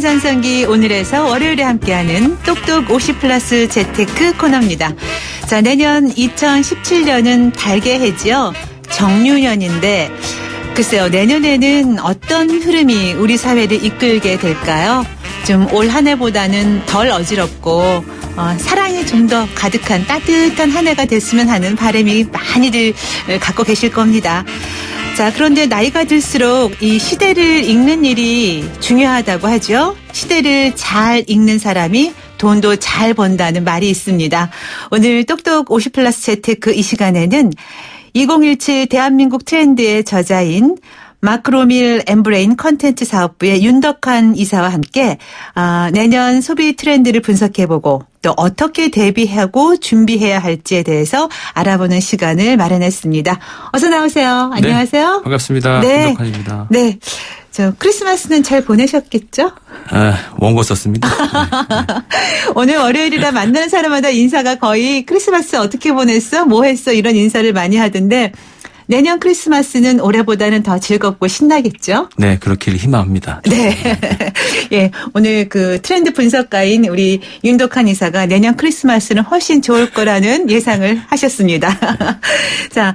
전성기 오늘에서 월요일에 함께하는 똑똑 50플러스 재테크 코너입니다. 자, 내년 2017년은 달게 해지요. 정유년인데 글쎄요, 내년에는 어떤 흐름이 우리 사회를 이끌게 될까요? 좀 올 한 해보다는 덜 어지럽고 사랑이 좀 더 가득한 따뜻한 한 해가 됐으면 하는 바람이 많이들 갖고 계실 겁니다. 자, 그런데 나이가 들수록 이 시대를 읽는 일이 중요하다고 하죠. 시대를 잘 읽는 사람이 돈도 잘 번다는 말이 있습니다. 오늘 똑똑 50플러스 재테크 이 시간에는 2017 대한민국 트렌드의 저자인 마크로밀 엠브레인 컨텐츠 사업부의 윤덕환 이사와 함께 내년 소비 트렌드를 분석해보고 또 어떻게 대비하고 준비해야 할지에 대해서 알아보는 시간을 마련했습니다. 어서 나오세요. 안녕하세요. 네, 반갑습니다. 네. 윤덕환입니다. 네. 저 크리스마스는 잘 보내셨겠죠? 원고 썼습니다. 네. 오늘 월요일이라 만나는 사람마다 인사가 거의 크리스마스 어떻게 보냈어? 뭐 했어? 이런 인사를 많이 하던데 내년 크리스마스는 올해보다는 더 즐겁고 신나겠죠? 네, 그렇길 희망합니다. 네. 예, 오늘 그 트렌드 분석가인 우리 윤덕환 이사가 내년 크리스마스는 훨씬 좋을 거라는 예상을 하셨습니다. 자,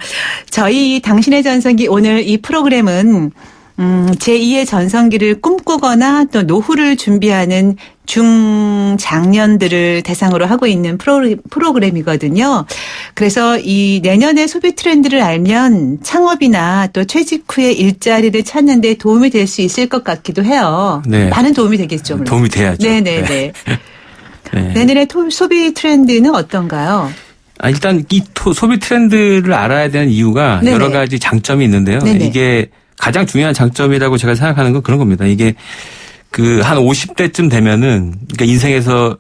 저희 당신의 전성기 오늘 이 프로그램은 제2의 전성기를 꿈꾸거나 또 노후를 준비하는 중장년들을 대상으로 하고 있는 프로그램이거든요. 그래서 이 내년의 소비 트렌드를 알면 창업이나 또 퇴직 후에 일자리를 찾는 데 도움이 될 수 있을 것 같기도 해요. 네. 많은 도움이 되겠죠. 물론. 도움이 돼야죠. 네네네. 네. 내년의 소비 트렌드는 어떤가요? 일단 이 소비 트렌드를 알아야 되는 이유가 네네. 여러 가지 장점이 있는데요. 네네. 이게 가장 중요한 장점이라고 제가 생각하는 건 그런 겁니다. 이게 한 50대쯤 되면은 그러니까 인생에서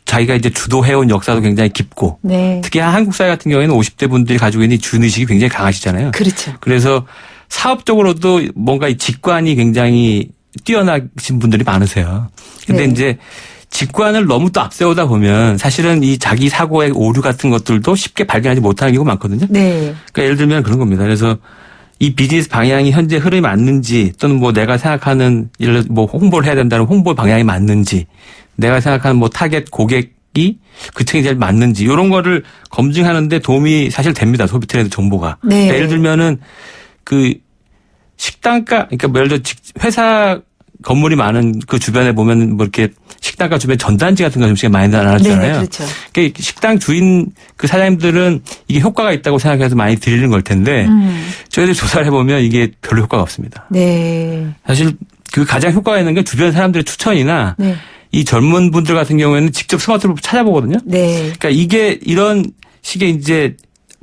자기가 이제 주도해온 역사도 굉장히 깊고 네. 특히 한국 사회 같은 경우에는 50대 분들이 가지고 있는 주인의식이 굉장히 강하시잖아요. 그렇죠. 그래서 사업적으로도 뭔가 이 직관이 굉장히 뛰어나신 분들이 많으세요. 근데 네. 이제 직관을 너무 또 앞세우다 보면 사실은 이 자기 사고의 오류 같은 것들도 쉽게 발견하지 못하는 경우가 많거든요. 네. 그러니까 예를 들면 그런 겁니다. 그래서 이 비즈니스 방향이 현재 흐름이 맞는지 또는 뭐 내가 생각하는 예를 들어 뭐 홍보를 해야 된다는 홍보 방향이 맞는지 내가 생각하는 뭐 타겟 고객이 그층이 제일 맞는지 이런 거를 검증하는데 도움이 사실 됩니다. 소비 트렌드 정보가. 네. 그러니까 예를 들면은 그 식당가 그러니까 뭐 예를 들어 회사 건물이 많은 그 주변에 보면 뭐 이렇게 식당가 주변에 전단지 같은 거 좀씩 많이 나눠주잖아요. 네, 그렇죠. 그러니까 식당 주인 그 사장님들은 이게 효과가 있다고 생각해서 많이 드리는 걸 텐데 저희들 조사를 해보면 이게 별로 효과가 없습니다. 네. 사실 그 가장 효과가 있는 게 주변 사람들의 추천이나 네. 이 젊은 분들 같은 경우에는 직접 스마트폰으로 찾아보거든요. 네. 그러니까 이게 이런 식의 이제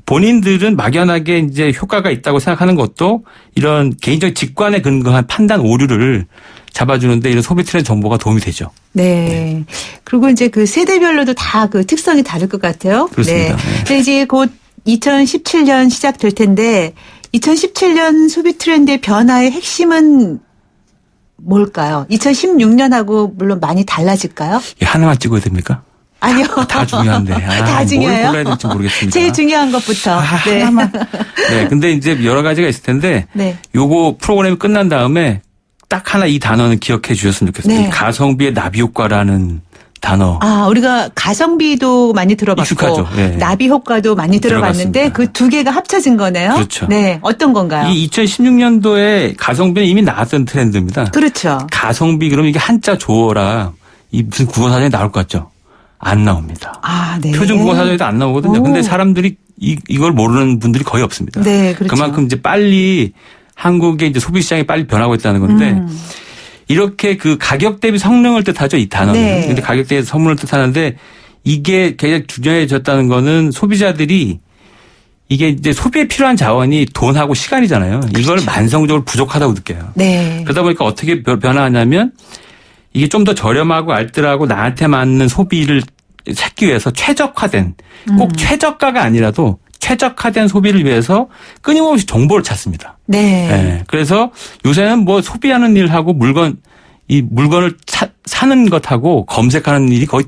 본인들은 막연하게 이제 효과가 있다고 생각하는 것도 이런 개인적 직관에 근거한 판단 오류를 잡아주는데 이런 소비 트렌드 정보가 도움이 되죠. 네. 그리고 이제 그 세대별로도 다 그 특성이 다를 것 같아요. 그렇습니다. 네. 근데 이제 곧 2017년 시작될 텐데 2017년 소비 트렌드의 변화의 핵심은 뭘까요? 2016년하고 물론 많이 달라질까요? 하나만 찍어야 됩니까? 아니요. 다 중요한데. 다 중요해요. 뭘 골라야 될지 모르겠습니다. 제일 중요한 것부터. 네. 하나만. 네. 근데 이제 여러 가지가 있을 텐데. 네. 요거 프로그램이 끝난 다음에 딱 하나 이 단어는 기억해 주셨으면 좋겠습니다. 네. 가성비의 나비 효과라는 단어. 우리가 가성비도 많이 들어봤고 익숙하죠. 네. 나비 효과도 많이 들어봤는데 들어봤습니다. 그 두 개가 합쳐진 거네요. 그렇죠. 네. 어떤 건가요? 이 2016년도에 가성비는 이미 나왔던 트렌드입니다. 그렇죠. 가성비 그러면 이게 한자 조어라 이 무슨 국어사전에 나올 것 같죠? 안 나옵니다. 네. 표준 국어사전에도 안 나오거든요. 오. 근데 사람들이 이걸 모르는 분들이 거의 없습니다. 네, 그렇죠. 그만큼 이제 빨리 한국의 이제 소비 시장이 빨리 변하고 있다는 건데 이렇게 그 가격 대비 성능을 뜻하죠, 이 단어는. 네. 근데 가격 대비 성능을 뜻하는데 이게 굉장히 중요해졌다는 거는 소비자들이 이게 이제 소비에 필요한 자원이 돈하고 시간이잖아요. 이걸 그렇죠. 만성적으로 부족하다고 느껴요. 네. 그러다 보니까 어떻게 변화하냐면 이게 좀 더 저렴하고 알뜰하고 나한테 맞는 소비를 찾기 위해서 최적화된 꼭 최저가가 아니라도 최적화된 소비를 위해서 끊임없이 정보를 찾습니다. 네. 네. 그래서 요새는 뭐 소비하는 일하고 물건을 사는 것하고 검색하는 일이 거의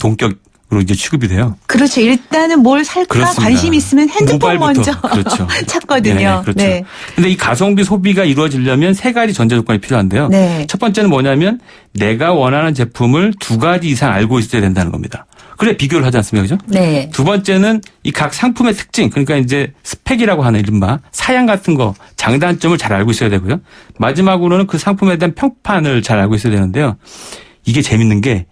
이제 취급이 돼요. 그렇죠. 일단은 뭘 살까 그렇습니다. 관심 있으면 핸드폰 모바일부터. 먼저 그렇죠. 찾거든요. 네, 그렇죠. 네. 근데 이 가성비 소비가 이루어지려면 세 가지 전제 조건이 필요한데요. 네. 첫 번째는 뭐냐면 내가 원하는 제품을 2가지 이상 알고 있어야 된다는 겁니다. 그래 비교를 하지 않습니까? 그죠? 네. 두 번째는 이 각 상품의 특징, 그러니까 이제 스펙이라고 하는 이른바 사양 같은 거, 장단점을 잘 알고 있어야 되고요. 마지막으로는 그 상품에 대한 평판을 잘 알고 있어야 되는데요. 이게 재밌는 게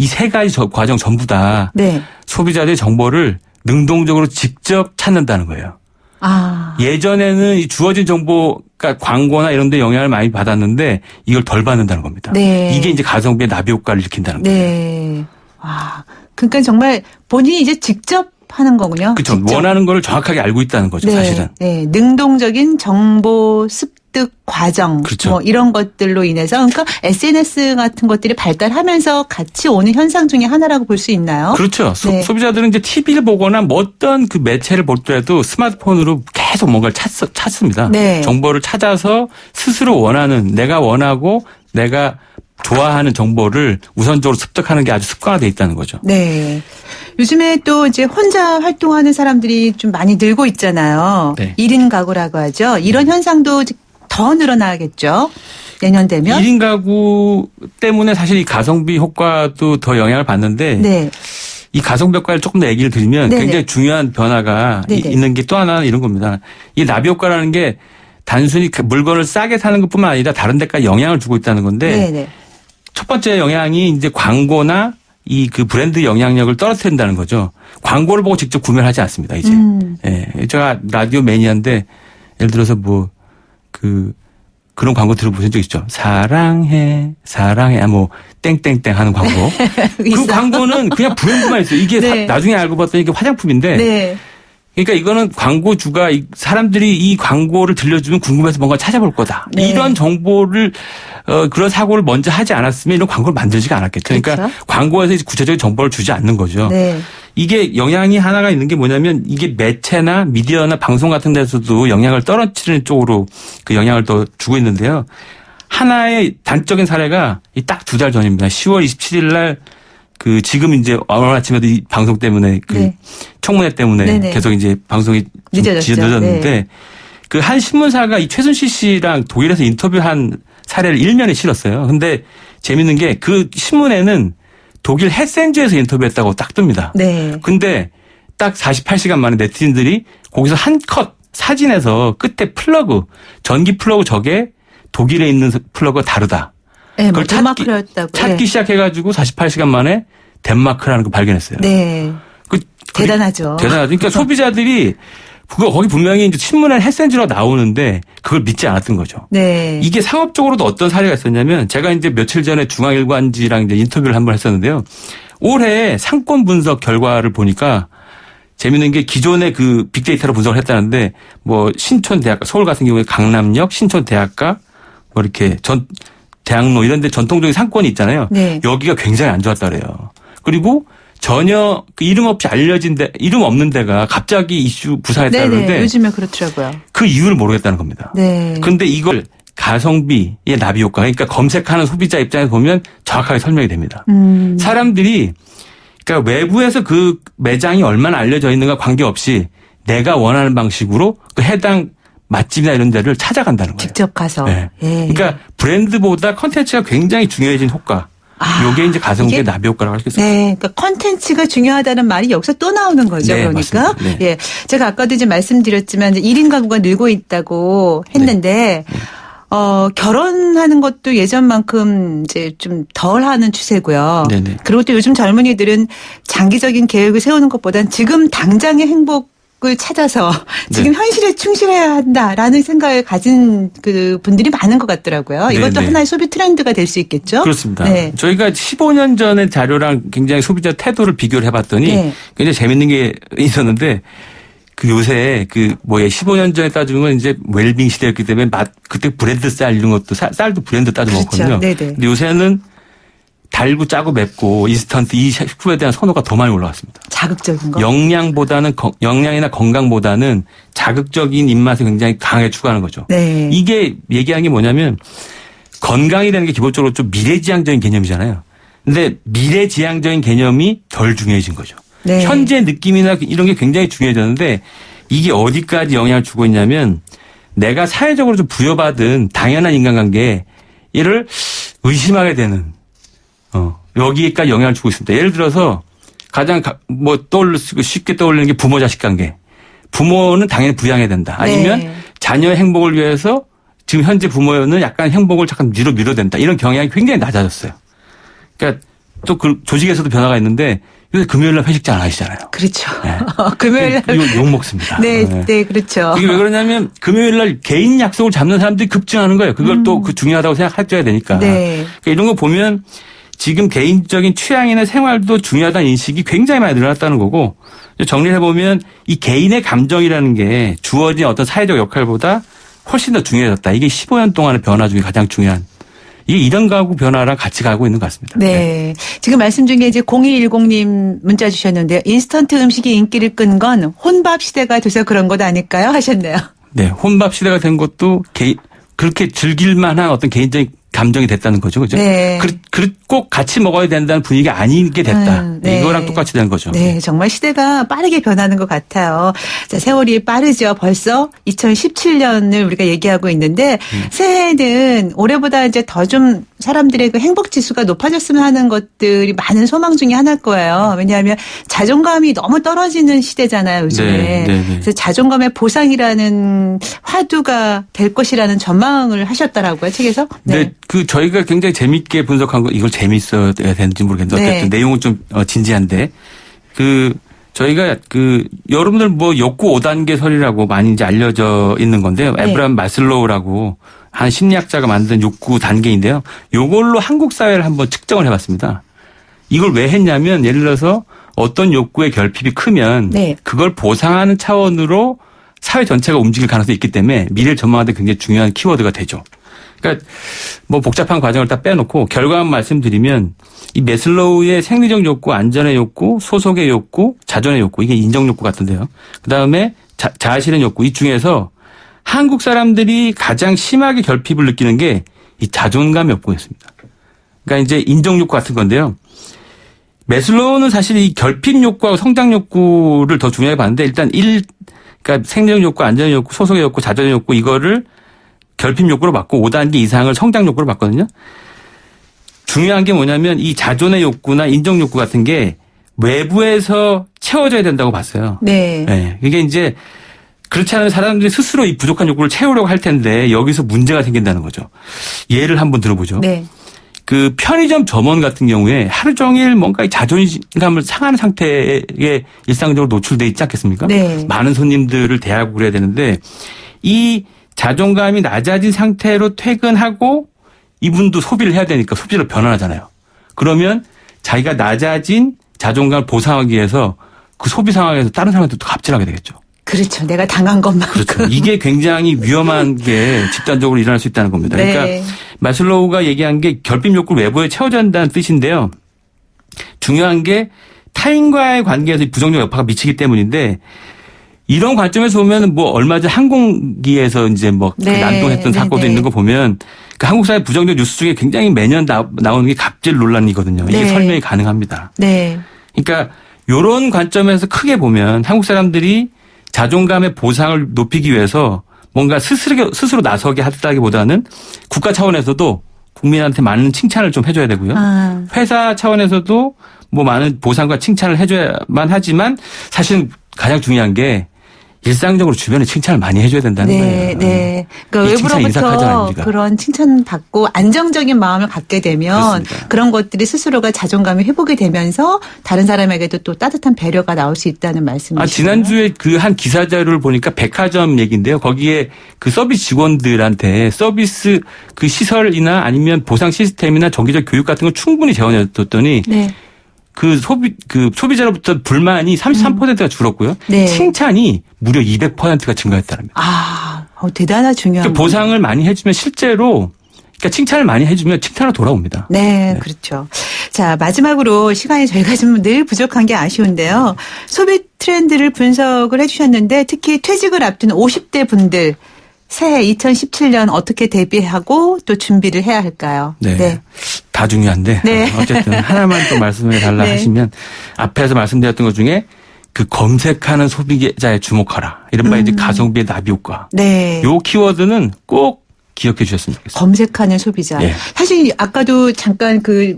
이 세 가지 과정 전부 다 네. 소비자들의 정보를 능동적으로 직접 찾는다는 거예요. 아. 예전에는 이 주어진 정보가 광고나 이런 데 영향을 많이 받았는데 이걸 덜 받는다는 겁니다. 네. 이게 이제 가성비의 나비 효과를 일으킨다는 거예요. 네. 와. 그러니까 정말 본인이 이제 직접 하는 거군요. 그렇죠. 직접. 원하는 걸 정확하게 알고 있다는 거죠, 네. 사실은. 네. 능동적인 정보 습득 과정 그렇죠. 뭐 이런 것들로 인해서 그러니까 SNS 같은 것들이 발달하면서 같이 오는 현상 중에 하나라고 볼 수 있나요? 그렇죠. 네. 소비자들은 이제 TV를 보거나 뭐 어떤 그 매체를 보더라도 스마트폰으로 계속 뭔가를 찾습니다. 네. 정보를 찾아서 스스로 원하는, 내가 원하고 내가 좋아하는 정보를 우선적으로 습득하는 게 아주 습관화되어 있다는 거죠. 네. 요즘에 또 이제 혼자 활동하는 사람들이 좀 많이 늘고 있잖아요. 네. 1인 가구라고 하죠. 이런 현상도 더 늘어나겠죠. 내년 되면. 1인 가구 때문에 사실 이 가성비 효과도 더 영향을 받는데 네. 이 가성비 효과를 조금 더 얘기를 드리면 네네. 굉장히 중요한 변화가 네네. 있는 게 또 하나는 이런 겁니다. 이 나비 효과라는 게 단순히 그 물건을 싸게 사는 것뿐만 아니라 다른 데까지 영향을 주고 있다는 건데 네네. 첫 번째 영향이 이제 광고나 이 그 브랜드 영향력을 떨어뜨린다는 거죠. 광고를 보고 직접 구매를 하지 않습니다, 이제. 예. 제가 라디오 매니아인데 예를 들어서 뭐 그런 광고 들어보신 적 있죠? 사랑해, 뭐 땡땡땡 하는 광고. 그 있어요. 광고는 그냥 브랜드만 있어요. 이게 네. 나중에 알고 봤더니 이게 화장품인데. 네. 그러니까 이거는 광고주가 사람들이 이 광고를 들려주면 궁금해서 뭔가 찾아볼 거다. 네. 이런 정보를 그런 사고를 먼저 하지 않았으면 이런 광고를 만들지가 않았겠죠. 그러니까 그렇죠. 광고에서 구체적인 정보를 주지 않는 거죠. 네. 이게 영향이 하나가 있는 게 뭐냐면 이게 매체나 미디어나 방송 같은 데서도 영향을 떨어뜨리는 쪽으로 그 영향을 더 주고 있는데요. 하나의 단적인 사례가 이 딱 2달 전입니다. 10월 27일 날 지금 이제 오늘 아침에도 이 방송 때문에 네. 청문회 때문에 네네. 계속 이제 방송이 좀 늦어졌는데 네. 그 한 신문사가 이 최순실 씨랑 독일에서 인터뷰한 사례를 일면에 실었어요. 근데 재밌는 게 그 신문에는 독일 헤센즈에서 인터뷰했다고 딱 뜹니다. 네. 근데 딱 48시간 만에 네티즌들이 거기서 한 컷 사진에서 끝에 전기 플러그 저게 독일에 있는 플러그가 다르다. 네, 그걸 덴마크였다고. 찾기 시작해가지고 48시간 만에 덴마크라는 걸 발견했어요. 네. 대단하죠. 대단하죠. 그러니까 소비자들이 거기 분명히 이제 신문에 헤센즈로 나오는데 그걸 믿지 않았던 거죠. 네. 이게 상업적으로도 어떤 사례가 있었냐면 제가 이제 며칠 전에 중앙일관지랑 이제 인터뷰를 한번 했었는데요. 올해 상권 분석 결과를 보니까 재밌는 게 기존의 그 빅데이터로 분석을 했다는데 뭐 신촌대학가, 서울 같은 경우에 강남역, 신촌대학가 뭐 이렇게 대학로 이런 데 전통적인 상권이 있잖아요. 네. 여기가 굉장히 안 좋았다 그래요. 그리고 전혀 그 이름 없이 이름 없는 데가 갑자기 이슈 부상했다는데 네네. 요즘에 그렇더라고요. 그 이유를 모르겠다는 겁니다. 네. 근데 이걸 가성비의 나비 효과, 그러니까 검색하는 소비자 입장에서 보면 정확하게 설명이 됩니다. 사람들이 그러니까 외부에서 그 매장이 얼마나 알려져 있는가 관계없이 내가 원하는 방식으로 그 해당 맛집이나 이런 데를 찾아간다는 거예요. 직접 가서. 네. 예. 그러니까 브랜드보다 컨텐츠가 굉장히 중요해진 효과. 요게 이제 가성비의 나비 효과라고 할 수 있습니다. 네. 그러니까 컨텐츠가 중요하다는 말이 여기서 또 나오는 거죠. 네, 그러니까. 맞습니다. 네. 예. 제가 아까도 이제 말씀드렸지만 이제 1인 가구가 늘고 있다고 했는데 결혼하는 것도 예전만큼 이제 좀 덜 하는 추세고요. 네네. 그리고 또 요즘 젊은이들은 장기적인 계획을 세우는 것보단 지금 당장의 행복을 찾아서 지금 네. 현실에 충실해야 한다라는 생각을 가진 그 분들이 많은 것 같더라고요. 이것도 네네. 하나의 소비 트렌드가 될 수 있겠죠. 그렇습니다. 네. 저희가 15년 전의 자료랑 굉장히 소비자 태도를 비교를 해봤더니 네. 굉장히 재밌는 게 있었는데 요새 15년 전에 따지면 이제 웰빙 시대였기 때문에 그때 브랜드 쌀 이런 것도 쌀도 브랜드 따져 그렇죠. 먹거든요. 네네. 근데 요새는 달고 짜고 맵고 인스턴트 이 식품에 대한 선호가 더 많이 올라왔습니다. 자극적인 거. 영양이나 건강보다는 자극적인 입맛을 굉장히 강하게 추구하는 거죠. 네. 이게 얘기하는 게 뭐냐면 건강이라는 게 기본적으로 좀 미래지향적인 개념이잖아요. 근데 미래지향적인 개념이 덜 중요해진 거죠. 네. 현재 느낌이나 이런 게 굉장히 중요해졌는데 이게 어디까지 영향을 주고 있냐면 내가 사회적으로 좀 부여받은 당연한 인간관계를 의심하게 되는 여기까지 영향을 주고 있습니다. 예를 들어서 가장 쉽게 떠올리는 게 부모 자식 관계. 부모는 당연히 부양해야 된다. 아니면 네. 자녀의 행복을 위해서 지금 현재 부모는 약간 행복을 잠깐 밀어야 된다. 이런 경향이 굉장히 낮아졌어요. 그러니까 또 그 조직에서도 변화가 있는데 요새 금요일날 회식장 안 하시잖아요. 그렇죠. 네. 금요일 날. 이거 욕 먹습니다. 네, 네, 그렇죠. 이게 왜 그러냐면 금요일날 개인 약속을 잡는 사람들이 급증하는 거예요. 그걸 또 그 중요하다고 생각해줘야 되니까. 네. 그러니까 이런 거 보면 지금 개인적인 취향이나 생활도 중요하다는 인식이 굉장히 많이 늘어났다는 거고 정리를 해보면 이 개인의 감정이라는 게 주어진 어떤 사회적 역할보다 훨씬 더 중요해졌다. 이게 15년 동안의 변화 중에 가장 중요한 이게 이런 가구 변화랑 같이 가고 있는 것 같습니다. 네. 지금 말씀 중에 이제 0210님 문자 주셨는데요. 인스턴트 음식이 인기를 끈 건 혼밥 시대가 돼서 그런 것 아닐까요? 하셨네요. 네. 혼밥 시대가 된 것도 그렇게 즐길 만한 어떤 개인적인 감정이 됐다는 거죠. 그죠? 네. 꼭 같이 먹어야 된다는 분위기가 아니게 됐다. 네. 이거랑 똑같이 된 거죠. 네. 정말 시대가 빠르게 변하는 것 같아요. 자, 세월이 빠르죠. 벌써 2017년을 우리가 얘기하고 있는데 새해에는 올해보다 이제 더 좀 사람들의 그 행복 지수가 높아졌으면 하는 것들이 많은 소망 중에 하나일 거예요. 왜냐하면 자존감이 너무 떨어지는 시대잖아요. 요즘에. 네, 네, 네. 그래서 자존감의 보상이라는 화두가 될 것이라는 전망을 하셨더라고요. 책에서. 네. 저희가 굉장히 재밌게 분석한 거 이걸 재밌어야 되는지 모르겠는데 어쨌든 내용은 좀 진지한데 저희가 여러분들 욕구 5단계 설이라고 많이 이제 알려져 있는 건데요. 네. 에브라임 마슬로우라고 한 심리학자가 만든 욕구 단계인데요. 요걸로 한국 사회를 한번 측정을 해봤습니다. 이걸 왜 했냐면 예를 들어서 어떤 욕구의 결핍이 크면 네. 그걸 보상하는 차원으로 사회 전체가 움직일 가능성이 있기 때문에 미래를 전망하는 데 굉장히 중요한 키워드가 되죠. 그러니까 복잡한 과정을 다 빼놓고 결과만 말씀드리면 이 매슬로우의 생리적 욕구, 안전의 욕구, 소속의 욕구, 자존의 욕구 이게 인정 욕구 같은데요. 그다음에 자아실현 욕구 이 중에서 한국 사람들이 가장 심하게 결핍을 느끼는 게 이 자존감 욕구였습니다. 그러니까 이제 인정 욕구 같은 건데요. 매슬로우는 사실 이 결핍 욕구하고 성장 욕구를 더 중요하게 봤는데 일단 그러니까 생리적 욕구, 안전의 욕구, 소속의 욕구, 자존의 욕구 이거를 결핍 욕구로 봤고 5단계 이상을 성장 욕구로 봤거든요. 중요한 게 뭐냐면 이 자존의 욕구나 인정 욕구 같은 게 외부에서 채워져야 된다고 봤어요. 네. 네. 이게 이제 그렇지 않은 사람들이 스스로 이 부족한 욕구를 채우려고 할 텐데 여기서 문제가 생긴다는 거죠. 예를 한번 들어보죠. 네. 편의점 점원 같은 경우에 하루 종일 뭔가 자존감을 상하는 상태에 일상적으로 노출돼 있지 않겠습니까? 네. 많은 손님들을 대하고 그래야 되는데 이 자존감이 낮아진 상태로 퇴근하고 이분도 소비를 해야 되니까 소비로 변환하잖아요. 그러면 자기가 낮아진 자존감을 보상하기 위해서 그 소비 상황에서 다른 사람한테 또 갑질하게 되겠죠. 그렇죠. 내가 당한 것만큼. 그렇죠. 이게 굉장히 위험한 게 집단적으로 일어날 수 있다는 겁니다. 네. 그러니까 마슬로우가 얘기한 게 결핍 욕구를 외부에 채워져야 한다는 뜻인데요. 중요한 게 타인과의 관계에서 부정적 여파가 미치기 때문인데 이런 관점에서 보면 얼마 전 항공기에서 이제 네. 난동했던 사고도 있는 거 보면 한국 사회 부정적 뉴스 중에 굉장히 매년 나오는 게 갑질 논란이거든요. 이게 네. 설명이 가능합니다. 네. 그러니까 이런 관점에서 크게 보면 한국 사람들이 자존감의 보상을 높이기 위해서 뭔가 스스로 나서게 하다기보다는 국가 차원에서도 국민한테 많은 칭찬을 좀 해줘야 되고요. 회사 차원에서도 많은 보상과 칭찬을 해줘야만 하지만 사실은 가장 중요한 게 일상적으로 주변에 칭찬을 많이 해줘야 된다는 거예요. 네. 그러니까 외부로부터 그런 칭찬 받고 안정적인 마음을 갖게 되면 그렇습니다. 그런 것들이 스스로가 자존감이 회복이 되면서 다른 사람에게도 또 따뜻한 배려가 나올 수 있다는 말씀이시죠. 지난주에 한 기사 자료를 보니까 백화점 얘기인데요. 거기에 서비스 직원들한테 서비스 시설이나 아니면 보상 시스템이나 정기적 교육 같은 걸 충분히 재원해뒀더니 네. 소비자로부터 불만이 33%가 줄었고요. 네. 칭찬이 무려 200%가 증가했다는 거예요. 대단한 중요한. 보상을 많이 해주면 실제로 칭찬을 많이 해주면 칭찬으로 돌아옵니다. 네, 그렇죠. 자, 마지막으로 시간이 저희가 좀 늘 부족한 게 아쉬운데요. 소비 트렌드를 분석을 해 주셨는데 특히 퇴직을 앞둔 50대 분들 새해 2017년 어떻게 대비하고 또 준비를 해야 할까요? 네. 다 중요한데 네. 어쨌든 하나만 또 말씀해 달라 네. 하시면 앞에서 말씀드렸던 것 중에 그 검색하는 소비자에 주목하라. 이른바 이제 가성비의 나비 효과. 네. 요 키워드는 꼭 기억해 주셨으면 좋겠습니다. 검색하는 소비자. 네. 사실 아까도 잠깐 그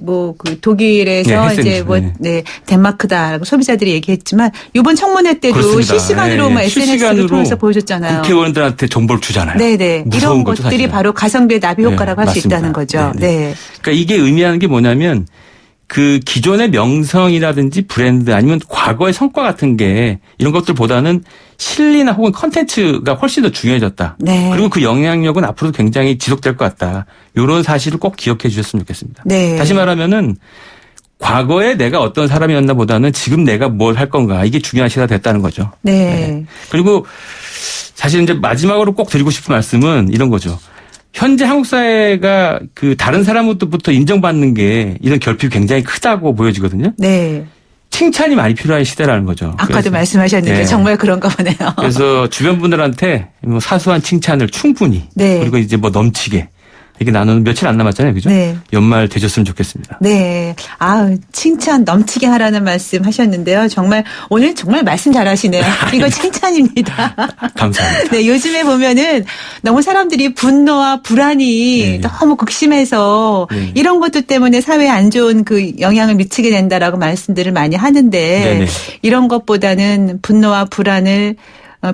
독일에서 네, 이제 네. 덴마크다라고 소비자들이 얘기했지만 이번 청문회 때도 그렇습니다. 실시간으로 네, 막 SNS를 실시간으로 통해서 보여줬잖아요. 국회의원들한테 정보를 주잖아요. 네네. 무서운 이런 거죠, 것들이 사실은. 바로 가성비의 나비 효과라고 네, 할 수 맞습니다. 있다는 거죠. 네, 네. 네. 그러니까 이게 의미하는 게 뭐냐면 그 기존의 명성이라든지 브랜드 아니면 과거의 성과 같은 게 이런 것들보다는 실리나 혹은 컨텐츠가 훨씬 더 중요해졌다. 네. 그리고 그 영향력은 앞으로도 굉장히 지속될 것 같다. 이런 사실을 꼭 기억해 주셨으면 좋겠습니다. 네. 다시 말하면은 과거에 내가 어떤 사람이었나 보다는 지금 내가 뭘 할 건가 이게 중요한 시대가 됐다는 거죠. 네. 그리고 사실 이제 마지막으로 꼭 드리고 싶은 말씀은 이런 거죠. 현재 한국 사회가 그 다른 사람부터 인정받는 게 이런 결핍이 굉장히 크다고 보여지거든요. 네. 칭찬이 많이 필요한 시대라는 거죠. 아까도 그래서, 말씀하셨는데 네. 정말 그런가 보네요. 그래서 주변 분들한테 뭐 사소한 칭찬을 충분히 네. 그리고 이제 뭐 넘치게 이렇게 나누는 며칠 안 남았잖아요. 그죠? 네. 연말 되셨으면 좋겠습니다. 네. 칭찬 넘치게 하라는 말씀 하셨는데요. 정말 오늘 정말 말씀 잘하시네요. 이거 칭찬입니다. 감사합니다. 네, 요즘에 보면은 너무 사람들이 분노와 불안이 네. 너무 극심해서 네. 이런 것들 때문에 사회에 안 좋은 그 영향을 미치게 된다라고 말씀들을 많이 하는데 네네. 이런 것보다는 분노와 불안을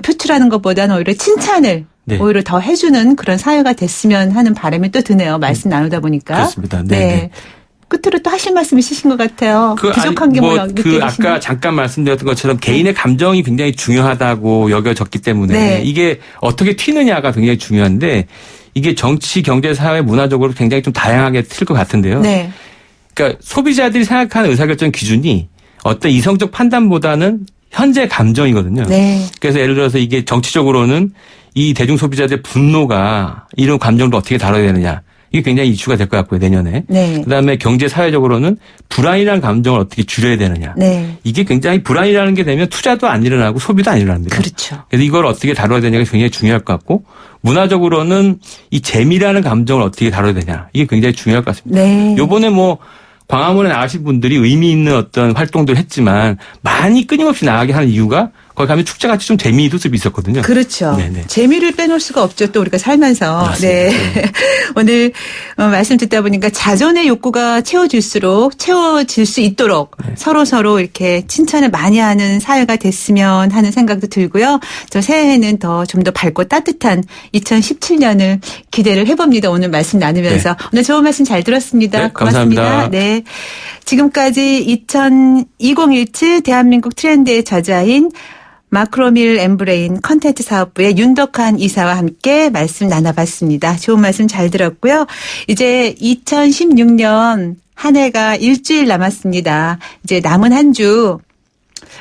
표출하는 것보다는 오히려 칭찬을 네. 오히려 더 해주는 그런 사회가 됐으면 하는 바람이 또 드네요. 말씀 나누다 보니까. 그렇습니다. 네. 끝으로 또 하실 말씀 있으신 것 같아요. 부족한 게 뭐 그 아까 잠깐 말씀드렸던 것처럼 개인의 감정이 굉장히 중요하다고 여겨졌기 때문에 네. 이게 어떻게 튀느냐가 굉장히 중요한데 이게 정치, 경제, 사회, 문화적으로 굉장히 좀 다양하게 틀 것 같은데요. 네. 그러니까 소비자들이 생각하는 의사결정 기준이 어떤 이성적 판단보다는 현재 감정이거든요. 네. 그래서 예를 들어서 이게 정치적으로는 이 대중 소비자들의 분노가 이런 감정을 어떻게 다뤄야 되느냐. 이게 굉장히 이슈가 될 것 같고요, 내년에. 네. 그다음에 경제 사회적으로는 불안이라는 감정을 어떻게 줄여야 되느냐. 네. 이게 굉장히 불안이라는 게 되면 투자도 안 일어나고 소비도 안 일어납니다. 그렇죠. 그래서 이걸 어떻게 다뤄야 되냐가 굉장히 중요할 것 같고 문화적으로는 이 재미라는 감정을 어떻게 다뤄야 되냐. 이게 굉장히 중요할 것 같습니다. 네. 요번에 뭐 광화문에 나가신 분들이 의미 있는 어떤 활동들을 했지만 많이 끊임없이 나가게 하는 이유가 거기 가면 축제같이 좀 재미도 좀 있었거든요. 그렇죠. 네네. 재미를 빼놓을 수가 없죠. 또 우리가 살면서. 맞습니다. 네. 오늘 말씀 듣다 보니까 자존의 욕구가 채워질 수 있도록 네. 서로 이렇게 칭찬을 많이 하는 사회가 됐으면 하는 생각도 들고요. 저 새해에는 좀 더 밝고 따뜻한 2017년을 기대를 해봅니다. 오늘 말씀 나누면서. 오늘 좋은 말씀 잘 들었습니다. 네, 고맙습니다. 감사합니다. 네. 지금까지 2017 대한민국 트렌드의 저자인 마크로밀 엠브레인 컨텐츠 사업부의 윤덕한 이사와 함께 말씀 나눠봤습니다. 좋은 말씀 잘 들었고요. 이제 2016년 한 해가 일주일 남았습니다. 이제 남은 한 주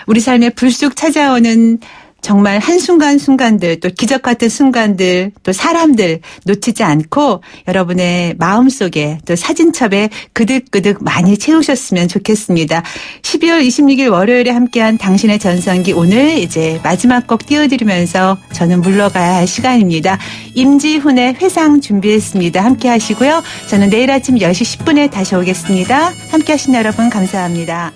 우리 삶에 불쑥 찾아오는 정말 한순간순간들 또 기적 같은 순간들 또 사람들 놓치지 않고 여러분의 마음속에 또 사진첩에 그득그득 많이 채우셨으면 좋겠습니다. 12월 26일 월요일에 함께한 당신의 전성기 오늘 이제 마지막 곡 띄워드리면서 저는 물러가야 할 시간입니다. 임지훈의 회상 준비했습니다. 함께 하시고요. 저는 내일 아침 10시 10분에 다시 오겠습니다. 함께 하신 여러분 감사합니다.